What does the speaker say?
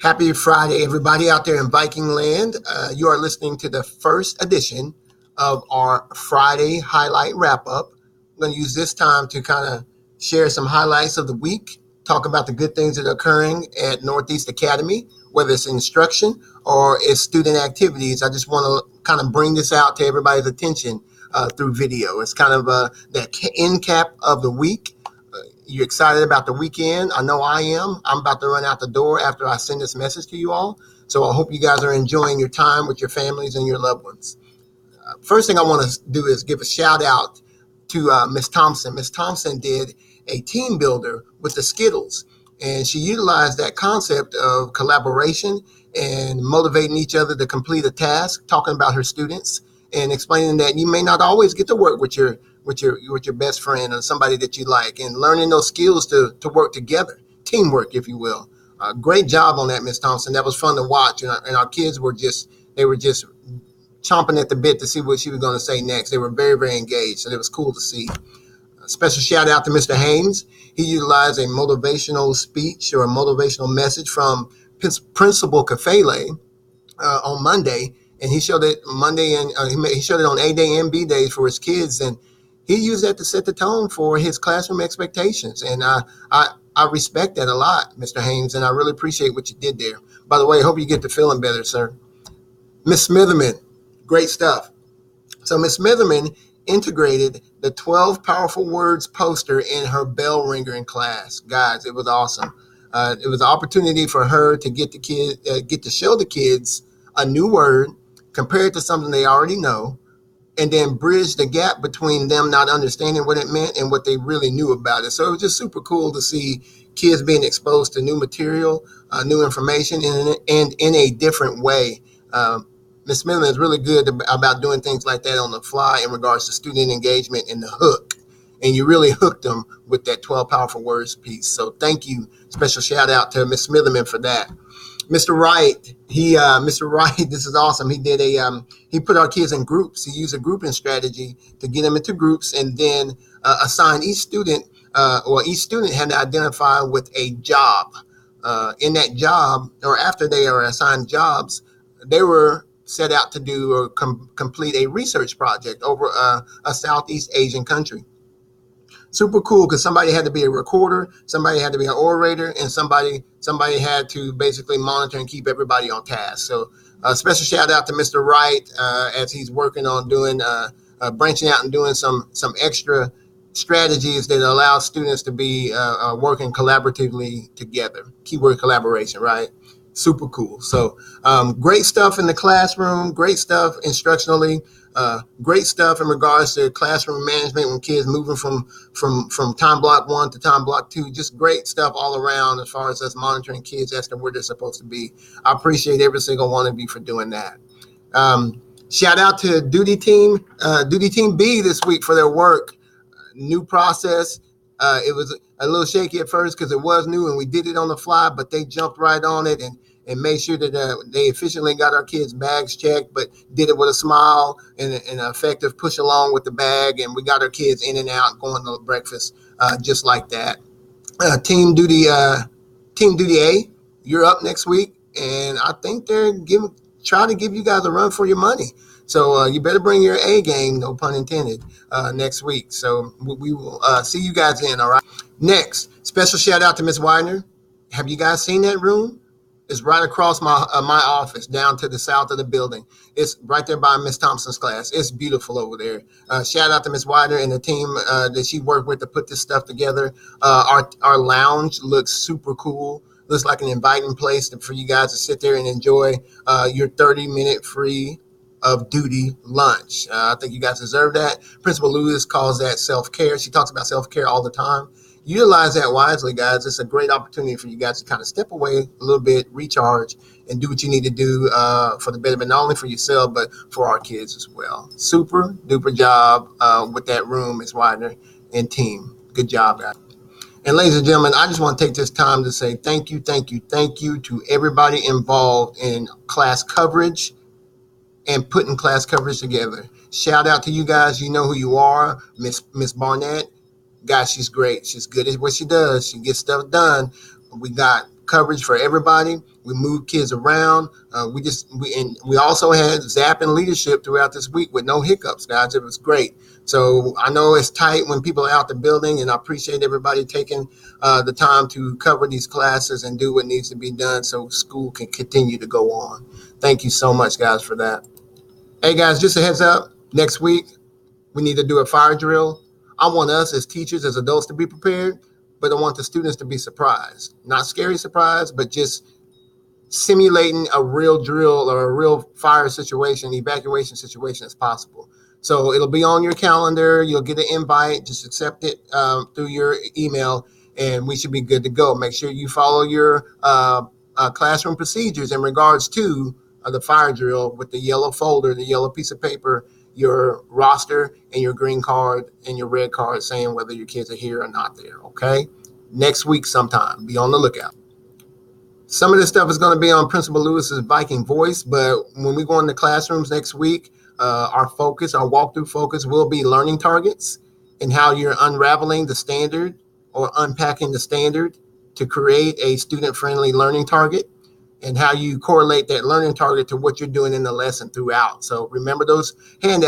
Happy Friday, everybody out there in Viking land. You are listening to the first edition of our Friday highlight wrap up. I'm going to use this time to kind of share some highlights of the week, talk about the good things that are occurring at Northeast Academy, whether it's instruction or it's student activities. I just want to kind of bring this out to everybody's attention through video. It's kind of that end cap of the week. You excited about the weekend? I know I am. I'm about to run out the door after I send this message to you all. So I hope you guys are enjoying your time with your families and your loved ones. First thing I want to do is give a shout out to Miss Thompson. Miss Thompson did a team builder with the Skittles, and she utilized that concept of collaboration and motivating each other to complete a task, talking about her students and explaining that you may not always get to work with your best friend or somebody that you like, and learning those skills to work together, teamwork, if you will. Great job on that, Miss Thompson. That was fun to watch, and our kids were just chomping at the bit to see what she was going to say next. They were very, very engaged, so it was cool to see. A special shout out to Mr. Haynes. He utilized a motivational speech or a motivational message from Principal Kafele on Monday, and he showed it Monday, and he showed it on A Day and B Days for his kids, and he used that to set the tone for his classroom expectations. And I respect that a lot, Mr. Haynes, and I really appreciate what you did there. By the way, I hope you get to feeling better, sir. Miss Smitherman, great stuff. So Miss Smitherman integrated the 12 Powerful Words poster in her bell ringer in class. Guys, it was awesome. It was an opportunity for her to get to show the kids a new word, compare it to something they already know, and then bridge the gap between them not understanding what it meant and what they really knew about it. So it was just super cool to see kids being exposed to new material, new information, and in a different way. Ms. Smithman is really good about doing things like that on the fly in regards to student engagement and the hook. And you really hooked them with that 12 Powerful Words piece. So thank you. Special shout out to Ms. Smitherman for that. Mr. Wright, Mr. Wright, this is awesome. He did he put our kids in groups. He used a grouping strategy to get them into groups, and then assign each student, or each student had to identify with a job. In that job, or after they are assigned jobs, they were set out to do or complete a research project over a Southeast Asian country. Super cool, because somebody had to be a recorder, somebody had to be an orator, and somebody had to basically monitor and keep everybody on task. So a special shout out to Mr. Wright as he's working on doing branching out and doing some extra strategies that allow students to be working collaboratively together. Keyword collaboration, right? Super cool. So great stuff in the classroom, great stuff instructionally, great stuff in regards to classroom management when kids moving from time block 1 to time block 2. Just great stuff all around as far as us monitoring kids as to where they're supposed to be. I appreciate every single one of you for doing that. Shout out to Duty Team B this week for their work. New process. It was a little shaky at first because it was new and we did it on the fly, but they jumped right on it and made sure that they efficiently got our kids' bags checked, but did it with a smile and an effective push along with the bag. And we got our kids in and out going to breakfast just like that. Team Duty A, you're up next week. And I think they're trying to give you guys a run for your money. So you better bring your A game, no pun intended, next week. So we will see you guys in, all right? Next, special shout out to Miss Widener. Have you guys seen that room? It's right across my office, down to the south of the building. It's right there by Miss Thompson's class. It's beautiful over there. Shout out to Miss Widener and the team that she worked with to put this stuff together. Our lounge looks super cool. Looks like an inviting place for you guys to sit there and enjoy your 30-minute free of duty lunch. I think you guys deserve that. Principal Lewis calls that self-care. She talks about self-care all the time. Utilize that wisely, guys. It's a great opportunity for you guys to kind of step away a little bit, recharge, and do what you need to do for the betterment, not only for yourself, but for our kids as well. Super duper job with that room, Ms. Widener and team. Good job, guys. And ladies and gentlemen, I just want to take this time to say thank you to everybody involved in class coverage and putting class coverage together. Shout out to you guys. You know who you are. Miss Barnett. Guys, she's great. She's good at what she does. She gets stuff done. We got coverage for everybody. We moved kids around. We also had Zap and leadership throughout this week with no hiccups, guys. It was great. So I know it's tight when people are out the building, and I appreciate everybody taking the time to cover these classes and do what needs to be done so school can continue to go on. Thank you so much, guys, for that. Hey, guys, just a heads up. Next week, we need to do a fire drill. I want us as teachers, as adults, to be prepared, but I want the students to be surprised. Not scary surprise, but just simulating a real drill or a real fire situation, evacuation situation as possible. So it'll be on your calendar. You'll get an invite. Just accept it through your email, and we should be good to go. Make sure you follow your classroom procedures in regards to the fire drill with the yellow folder, the yellow piece of paper, your roster, and your green card and your red card saying whether your kids are here or not there, okay? Next week sometime. Be on the lookout. Some of this stuff is going to be on Principal Lewis's Viking voice, but when we go into classrooms next week, our walkthrough focus will be learning targets and how you're unraveling the standard or unpacking the standard to create a student-friendly learning target, and how you correlate that learning target to what you're doing in the lesson throughout. So remember those handouts.